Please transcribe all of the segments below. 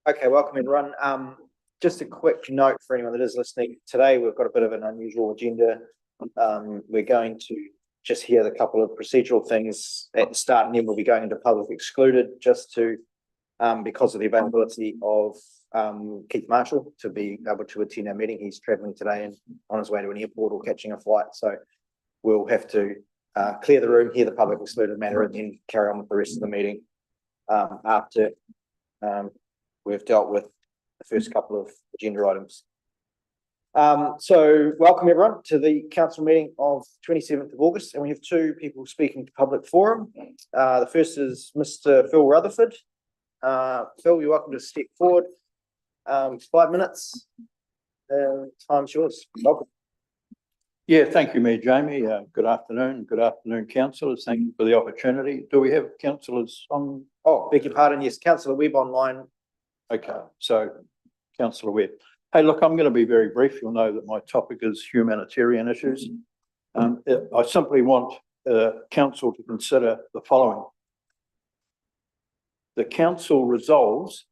Okay, welcome everyone. Just a quick note for anyone that is listening. Today we've got a bit of an unusual agenda. We're going to just hear the couple of procedural things at the start, and then we'll be going into public excluded just to because of the availability of Keith Marshall to be able to attend our meeting. He's travelling today and on his way to an airport or catching a flight. So we'll have to clear the room, hear the public excluded matter, and then carry on with the rest of the meeting after we've dealt with the first couple of agenda items. So welcome everyone to the council meeting of 27th of August, and we have two people speaking to public forum. The first is Mr. Phil Rutherford. Phil, you're welcome to step forward. 5 minutes. Time's yours. Welcome. Yeah, thank you, Mayor Jamie. Good afternoon. Good afternoon, councillors. Thank you for the opportunity. Do we have councillors on? Oh, beg your pardon. Yes, Councillor Webb online. Okay, so Councillor Webb. Hey, look, I'm going to be very brief. You'll know that my topic is humanitarian issues. I simply want council to consider the following. The council resolves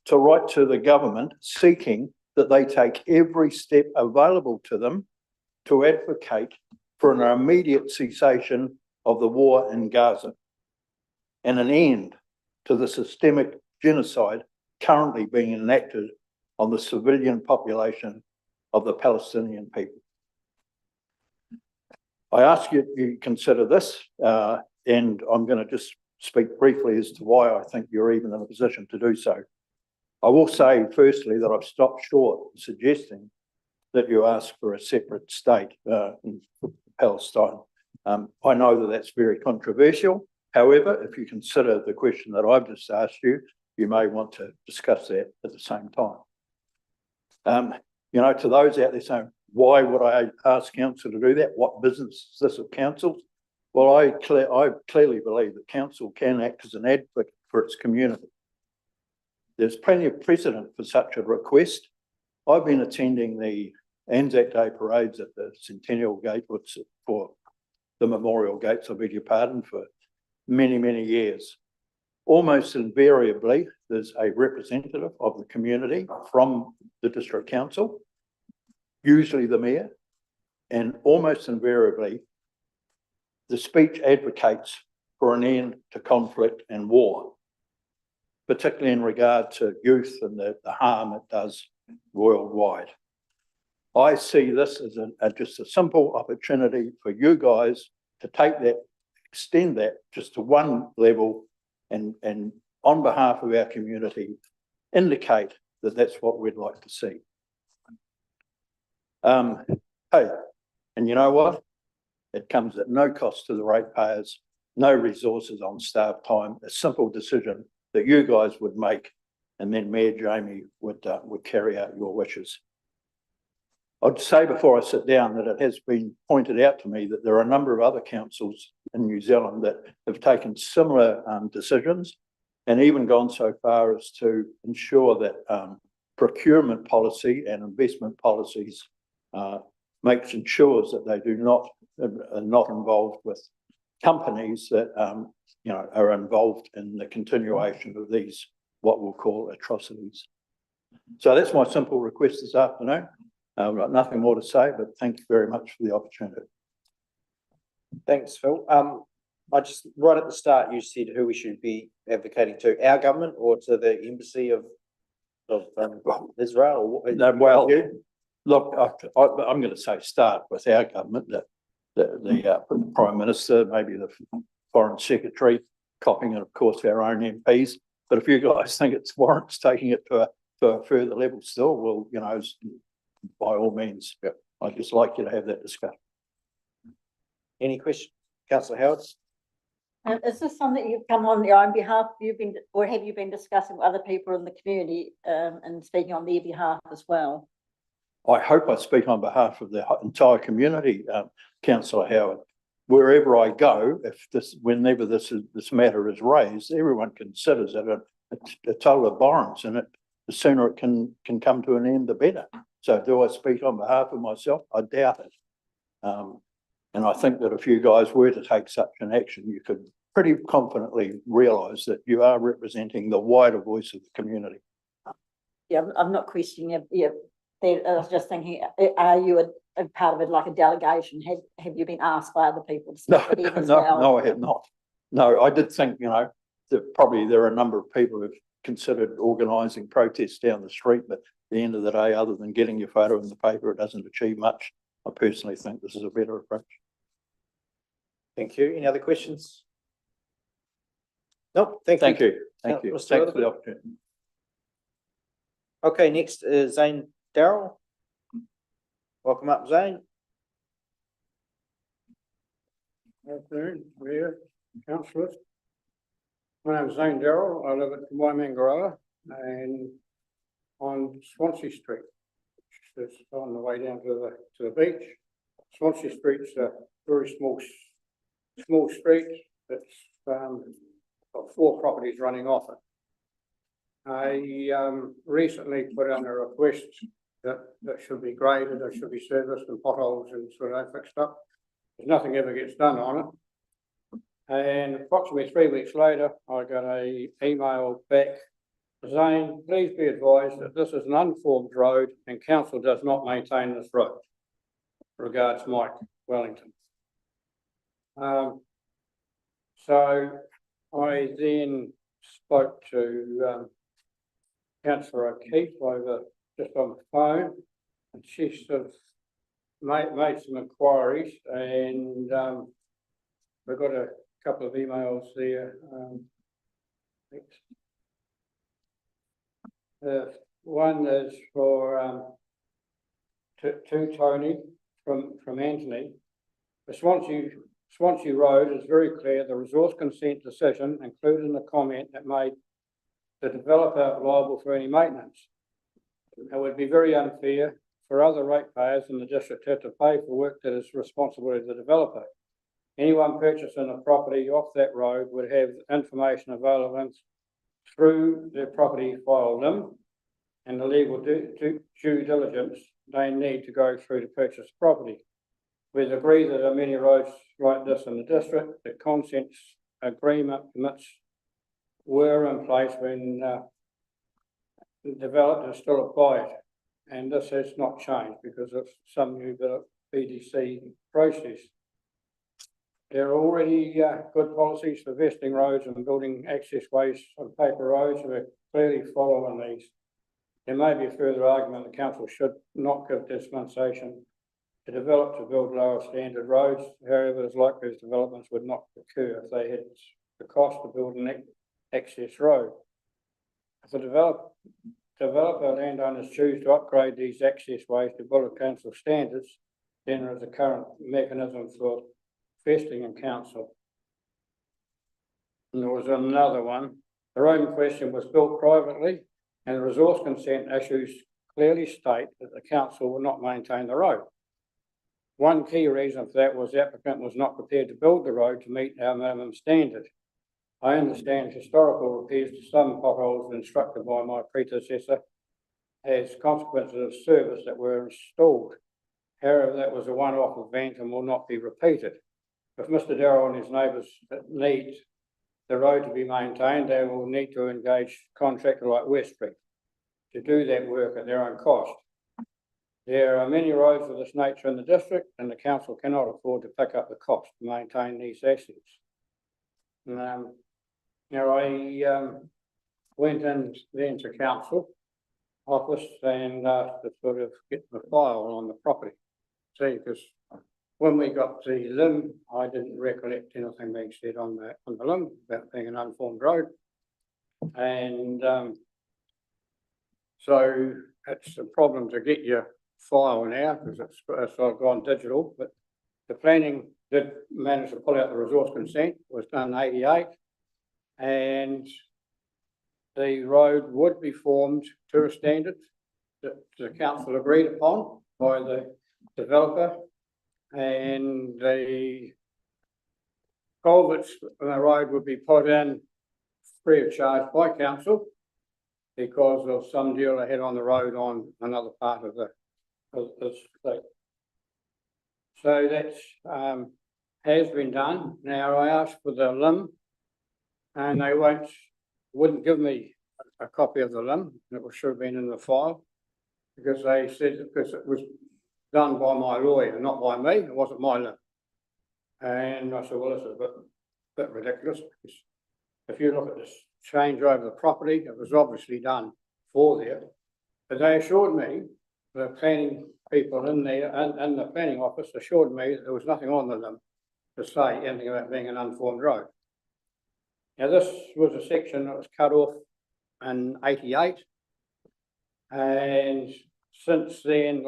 to write to the government seeking that they take every step available to them to advocate for an immediate cessation of the war in Gaza and an end to the systemic genocide currently being enacted on the civilian population of the Palestinian people. I ask you to consider this, and I'm going to just speak briefly as to why I think you're even in a position to do so. I will say, firstly, that I've stopped short of suggesting that you ask for a separate state in Palestine. I know that that's very controversial. However, if you consider the question that I've just asked you, you may want to discuss that at the same time. You know, to those out there saying, why would I ask council to do that? What business is this of council's? Well, I clearly believe that council can act as an advocate for its community. There's plenty of precedent for such a request. I've been attending the Anzac Day parades at the Centennial Gate, for the Memorial Gates, I beg your pardon, for many, many years. Almost invariably, there's a representative of the community from the district council, usually the mayor, and almost invariably, the speech advocates for an end to conflict and war, particularly in regard to youth and the harm it does worldwide. I see this as just a simple opportunity for you guys to take that, extend that just to one level, and on behalf of our community, indicate that that's what we'd like to see. Hey, and you know what? It comes at no cost to the ratepayers, no resources on staff time, a simple decision that you guys would make, and then Mayor Jamie would carry out your wishes. I'd say before I sit down that it has been pointed out to me that there are a number of other councils in New Zealand that have taken similar decisions and even gone so far as to ensure that procurement policy and investment policies ensures that they are not involved with companies that you know, are involved in the continuation of these what we'll call atrocities. So that's my simple request this afternoon. I've got nothing more to say, but thank you very much for the opportunity. Thanks, Phil. I just, right at the start, you said who we should be advocating to, our government or to the embassy of Israel? Or no, well, look, I'm going to say start with our government, the Prime Minister, maybe the Foreign Secretary, copying it, of course, our own MPs. But if you guys think it's warrants taking it to a further level still, well, you know, by all means, I'd just like you to have that discussion. Any questions? Councillor Howard? Is this something you've come on your own behalf? Have you been discussing with other people in the community and speaking on their behalf as well? I hope I speak on behalf of the entire community, Councillor Howard. Wherever I go, whenever this matter is raised, everyone considers it a total abhorrence, and the sooner it can come to an end, the better. So do I speak on behalf of myself? I doubt it. And I think that if you guys were to take such an action, you could pretty confidently realise that you are representing the wider voice of the community. Yeah, I'm not questioning you, yeah, I was just thinking, are you a part of it, like a delegation? Have you been asked by other people to No, speak with them as no, well? no, I have not. No, I did think, that probably there are a number of people who've considered organising protests down the street, but at the end of the day, other than getting your photo in the paper, it doesn't achieve much. I personally think this is a better approach. Thank you. Any other questions? Nope, thank Thank you. you. Thank you. Mr. Thanks for the Rutherford. opportunity. Okay, next is Zane Darrell. Welcome up, Zane. Afternoon, Mayor, councillors. My name is Zane Darrell. I live at Waimangaroa and on Swansea Street, which is on the way down to the beach. Swansea Street's a very small street. It's got 4 properties running off it. I recently put in a request that should be graded, there should be serviced and potholes and sort of fixed up. Nothing ever gets done on it. And approximately 3 weeks later, I got an email back saying, please be advised that this is an unformed road and council does not maintain this road. Regards, Mike Wellington. So I then spoke to Councillor O'Keefe over just on the phone, and she sort of made some inquiries, and we've got a couple of emails there. One is for to Tony from Anthony. The Swansea Road is very clear. The resource consent decision included in the comment that made the developer liable for any maintenance. It would be very unfair for other ratepayers in the district to have to pay for work that is responsibility of the developer. Anyone purchasing a property off that road would have information available through their property file LIM and the legal due diligence they need to go through to purchase the property. We've agreed that there are many roads like this in the district. The consent agreement permits were in place when developed and still applied. And this has not changed because of some new BDC process. There are already good policies for vesting roads and building access ways on paper roads. We're clearly following these. There may be a further argument the council should not give dispensation to develop to build lower standard roads. However, it's likely these developments would not occur if they had the cost to build an access road. If the developer landowners choose to upgrade these access ways to Borough Council standards, then there is a current mechanism for vesting in council. And there was another one. The road in question was built privately, and the resource consent issues clearly state that the council will not maintain the road. One key reason for that was the applicant was not prepared to build the road to meet our minimum standard. I understand historical repairs to some potholes instructed by my predecessor as consequences of service that were installed. However, that was a one-off event and will not be repeated. If Mr. Darrell and his neighbours need the road to be maintained, they will need to engage a contractor like Westbury to do that work at their own cost. There are many roads of this nature in the district, and the council cannot afford to pick up the cost to maintain these assets. Now, I went in then to council office and to sort of get the file on the property. See, because when we got the LIM, I didn't recollect anything being said on the LIM about being an unformed road. And so it's a problem to get your file now because it's gone digital, but the planning did manage to pull out the resource consent, was done in 88, and the road would be formed to a standard that the council agreed upon by the developer, and the culverts on the road would be put in free of charge by council because of some deal they had on the road on another part of the state. So that has been done. Now I asked for the LIM and they wouldn't give me a copy of the limb, and it should have been in the file. Because they said, because it was done by my lawyer, not by me, it wasn't my limb. And I said, well, this is a bit ridiculous, because if you look at this change over the property, it was obviously done for there. But they assured me, the planning people in there, and the planning office assured me that there was nothing on the limb to say anything about being an unformed road. Now, this was a section that was cut off in 88. And since then,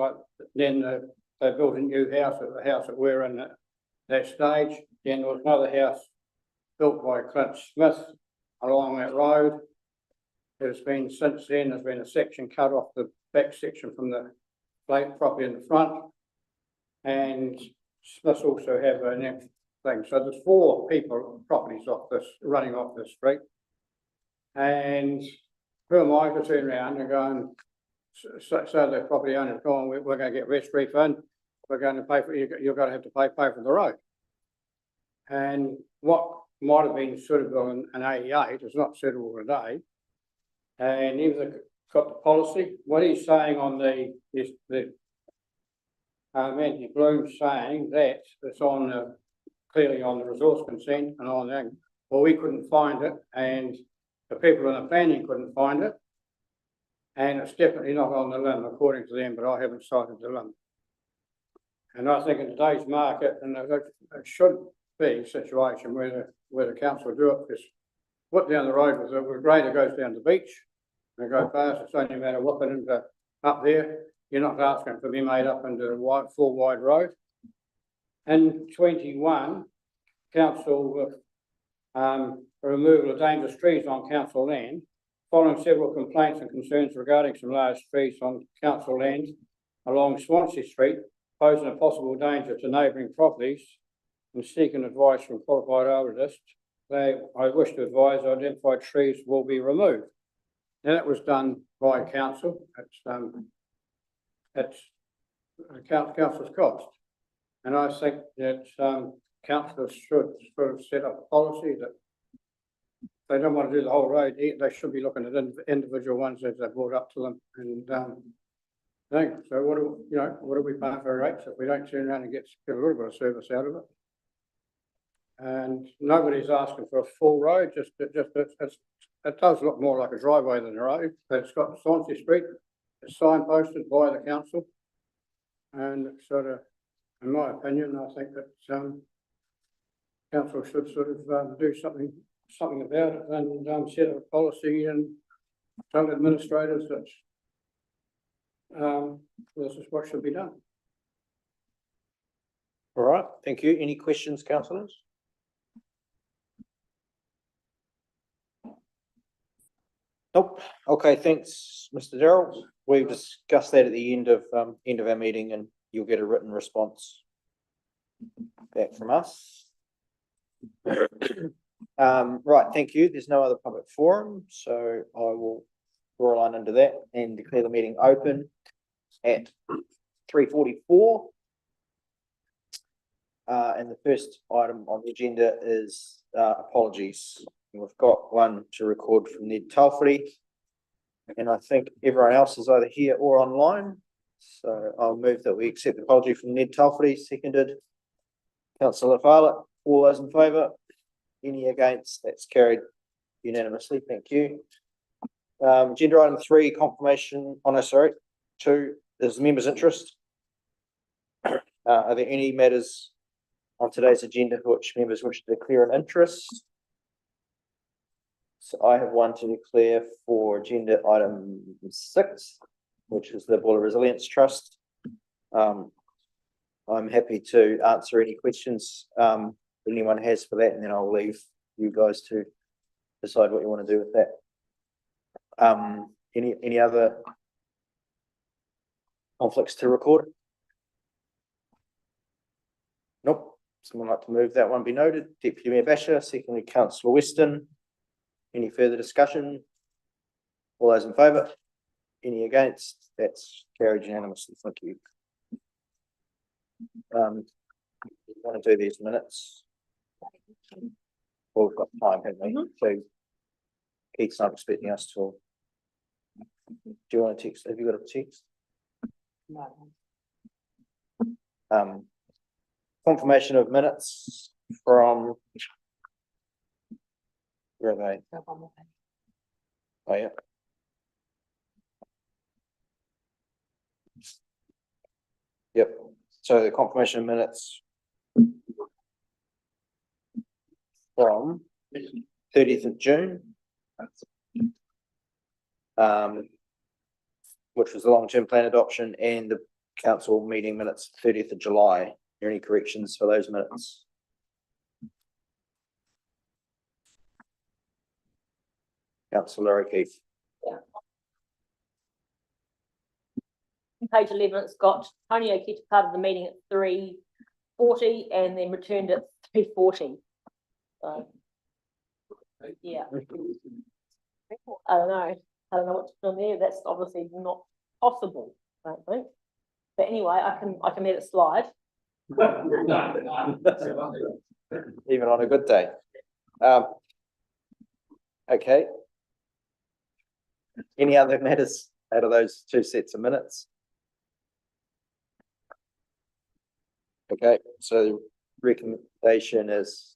they built a new house at the house that we're in at that stage. Then there was another house built by Clint Smith along that road. Since then, there's been a section cut off the back section from the property in the front. And Smiths also have an next thing. So there's 4 properties running off this street. And who am I to turn around and go and say the property owner, go on, we're going to get rest refund, we're going to pay for, you're going to have to pay for the road. And what might have been suitable in 88 is not suitable today. And even got the policy, what he's saying on Anthony Bloom's saying that it's on clearly on the resource consent and on that. Well, we couldn't find it, and the people in the planning couldn't find it. And it's definitely not on the limb, according to them, but I haven't cited the limb. And I think in today's market, and it should be a situation where the council do it, because what down the road with the grader goes down the beach, and go past, it's only a matter of whipping into up there. You're not asking for be made up into a full wide road. In 21, council removal of dangerous trees on council land, following several complaints and concerns regarding some large trees on council land along Swansea Street, posing a possible danger to neighbouring properties, and seeking advice from qualified arborists, I wish to advise identified trees will be removed. Now, that was done by council. It's council's cost. And I think that councillors should sort of set up a policy that if they don't want to do the whole road, they should be looking at individual ones as they're brought up to them. And so what do we pay for rates if we don't turn around and get a little bit of service out of it? And nobody's asking for a full road. It does look more like a driveway than a road, but it's got Swansea Street. It's signposted by the council, and it's sort of, in my opinion, I think that council should sort of do something about it and set up a policy and tell administrators that this is what should be done. All right, thank you. Any questions, councillors? Nope. Okay, thanks, Mr. Darrell. We've discussed that at the end of our meeting, and you'll get a written response back from us. Right, thank you. There's no other public forum, so I will draw a line under that and declare the meeting open at 3:44. And the first item on the agenda is apologies. We've got one to record from Ned Talfrey, and I think everyone else is either here or online. So I'll move that we accept the apology from Ned Talfrey, seconded. Councillor Farlett, all those in favour? Any against? That's carried unanimously. Thank you. Agenda item 3, confirmation. Oh no, sorry. 2 is the members' interest. Are there any matters on today's agenda for which members wish to declare an interest? So I have one to declare for agenda item 6, which is the Buller Resilience Trust. I'm happy to answer any questions anyone has for that, and then I'll leave you guys to decide what you want to do with that. Any other conflicts to record? Nope. Someone like to move that one be noted. Deputy Mayor Basher, secondly Councillor Weston. Any further discussion? All those in favour? Any against? That's carried unanimously. Thank you. Want to do these minutes? Well, we've got time, haven't we? So Keith's not expecting us till Do you want to text? Have you got a text? No. Confirmation of minutes from. Where are they? Oh, yeah. Yep, so the confirmation of minutes. From 30th of June. Which was the long-term plan adoption and the council meeting minutes 30th of July. Are there any corrections for those minutes? Councillor O'Keefe. Page 11, it's got Tony O'Keefe part of the meeting at 3:40 and then returned at 3:40. So, yeah. I don't know what's on there. That's obviously not possible, I don't think. But anyway, I can let it slide. Even on a good day. Okay. Any other matters out of those two sets of minutes? Okay, so recommendation is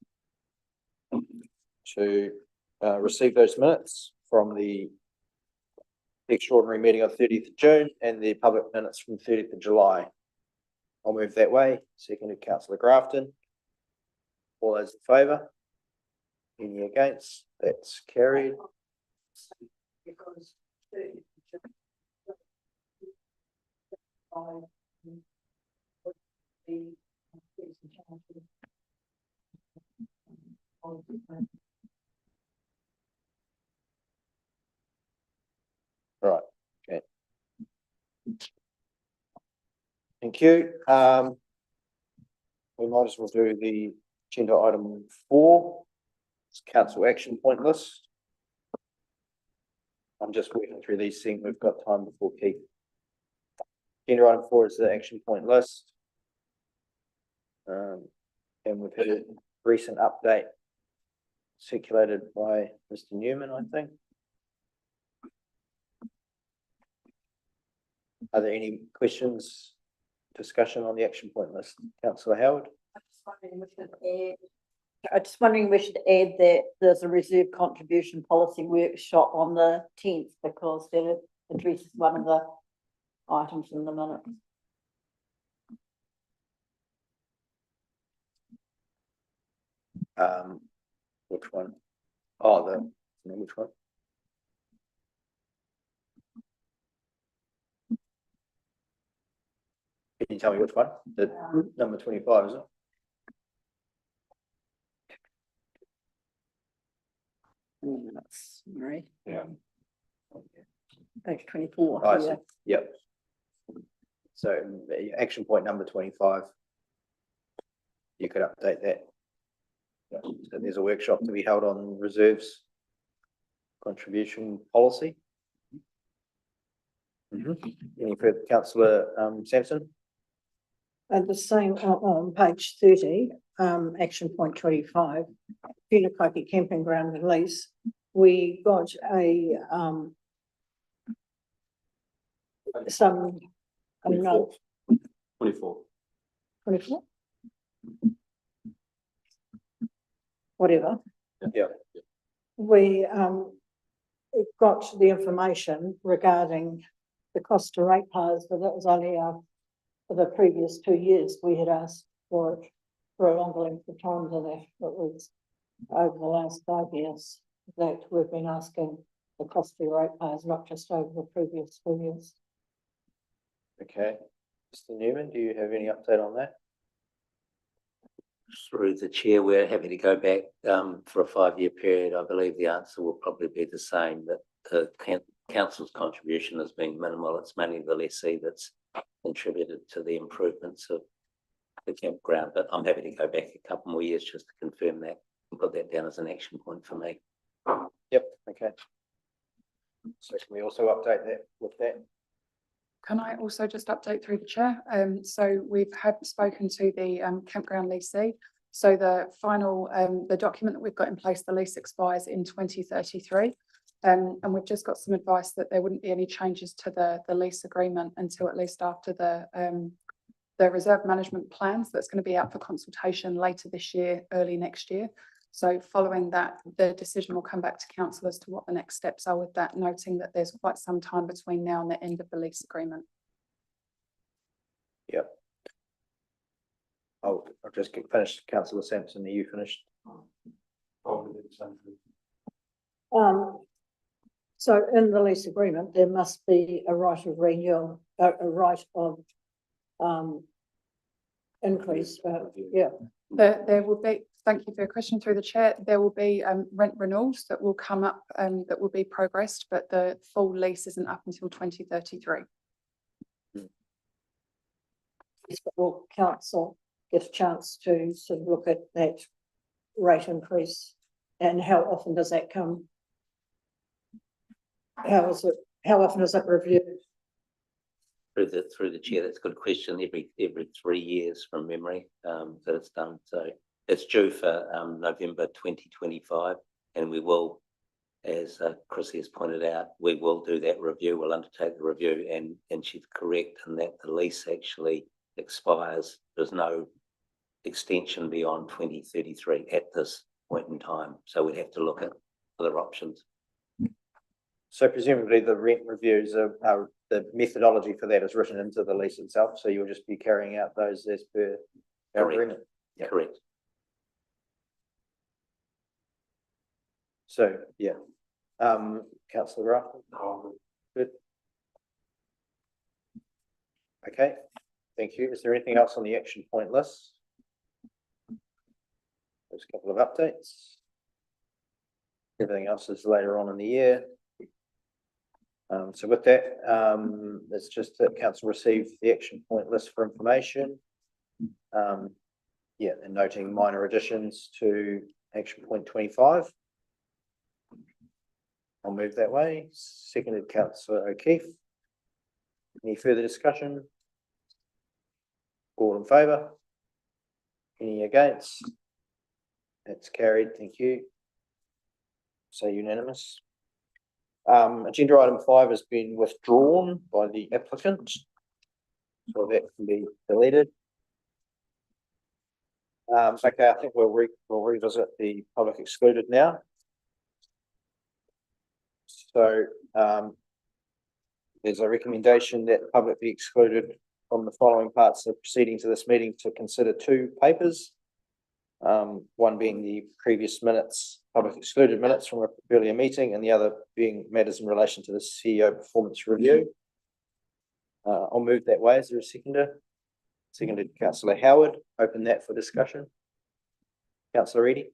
to receive those minutes from the extraordinary meeting of 30th of June and the public minutes from 30th of July. I'll move that way. Seconded Councillor Grafton. All those in favour? Any against? That's carried. Right, okay. Thank you. We might as well do the agenda item 4. It's council action point list. I'm just working through these things. We've got time before Keith. Agenda item 4 is the action point list. And we've had a recent update circulated by Mr. Newman, I think. Are there any questions, discussion on the action point list? Councillor Howard? I'm just wondering we should add that there's a reserve contribution policy workshop on the 10th because that addresses one of the items in the minutes. Which one? Oh, which one? Can you tell me which one? The number 25, is it? Minutes, right? Yeah. Page 24. Oh, I see. Yeah. Yep. So action point number 25. You could update that. Yeah, so there's a workshop to be held on reserves contribution policy. Any further, Councillor Sampson? The same on page 30, action point 25, Punakaiki camping ground release. We got a note. 24. 24? Whatever. Yeah. We got the information regarding the cost to ratepayers, but that was only for the previous 2 years. We had asked for it for a longer length of time than that. It was over the last 5 years that we've been asking the cost to ratepayers, not just over the previous 2 years. Okay. Mr. Newman, do you have any update on that? Through the chair, we're happy to go back for a 5-year period. I believe the answer will probably be the same, that the council's contribution has been minimal. It's mainly the lessee that's contributed to the improvements of the campground, but I'm happy to go back a couple more years just to confirm that and put that down as an action point for me. Yep, okay. So can we also update that with that? Can I also just update through the chair? So we've spoken to the campground leasee. So the final, the document that we've got in place, the lease expires in 2033. And we've just got some advice that there wouldn't be any changes to the lease agreement until at least after the reserve management plans that's going to be out for consultation later this year, early next year. So following that, the decision will come back to council as to what the next steps are with that, noting that there's quite some time between now and the end of the lease agreement. Yep. I'll just get finished. Councillor Sampson, are you finished? So in the lease agreement, there must be a right of renewal, a right of increase, yeah. There will be, thank you for your question through the chair, there will be rent renewals that will come up that will be progressed, but the full lease isn't up until 2033. Yes, but will council get a chance to sort of look at that rate increase, and how often does that come? How often is it reviewed? Through the chair, that's a good question. Every 3 years from memory, that it's done. So it's due for November 2025, and we will, as Chrissy has pointed out, we will do that review. We'll undertake the review, and she's correct in that the lease actually expires. There's no extension beyond 2033 at this point in time. So we'd have to look at other options. So presumably the rent reviews are the methodology for that is written into the lease itself. So you'll just be carrying out those as per our agreement. Yep. Correct. So, yeah. Councillor Grafton? Good. Okay, thank you. Is there anything else on the action point list? There's a couple of updates. Everything else is later on in the year. So with that, it's just that council received the action point list for information. Yeah, and noting minor additions to action point 25. I'll move that way. Seconded councillor O'Keefe. Any further discussion? All in favour? Any against? That's carried, thank you. So unanimous. Agenda item 5 has been withdrawn by the applicant, so that can be deleted. Okay, I think we'll revisit the public excluded now. So there's a recommendation that the public be excluded from the following parts of proceedings of this meeting to consider 2 papers. One being the previous minutes, public excluded minutes from an earlier meeting, and the other being matters in relation to the CEO performance review. I'll move that way. Is there a seconder? Seconded councillor Howard. Open that for discussion. Councillor Eadie.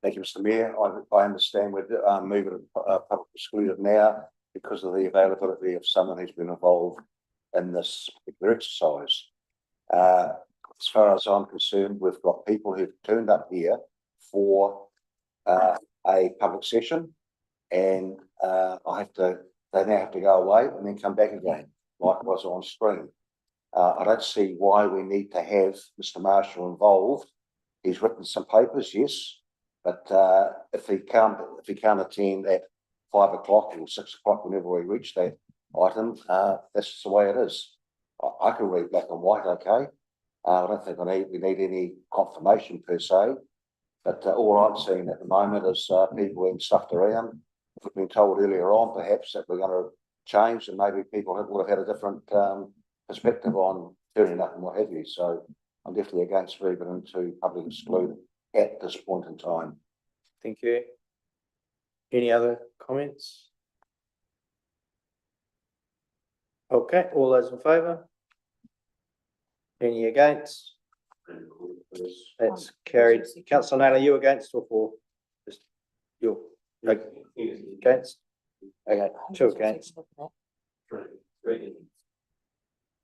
Thank you, Mr. Mayor. I understand we're moving public excluded now because of the availability of someone who's been involved in this particular exercise. As far as I'm concerned, we've got people who've turned up here for a public session, and they now have to go away and then come back again, like was on screen. I don't see why we need to have Mr. Marshall involved. He's written some papers, yes, but if he can't attend at 5 o'clock or 6 o'clock whenever we reach that item, that's just the way it is. I can read black and white, okay. I don't think we need any confirmation per se, but all I'm seeing at the moment is people being stuffed around. If we've been told earlier on, perhaps, that we're going to change, and maybe people would have had a different perspective on turning up and what have you. So I'm definitely against moving into public exclusion at this point in time. Thank you. Any other comments? Okay, all those in favour? Any against? That's carried. Councillor Naylor, are you against or for? Just you're against? Okay, 2 against.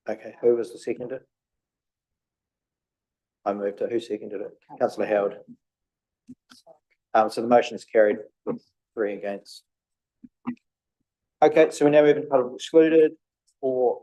Okay, who was the seconder? I moved it. Who seconded it? Councillor Howard. So the motion is carried with 3 against. Okay, so we're now moving to public excluded for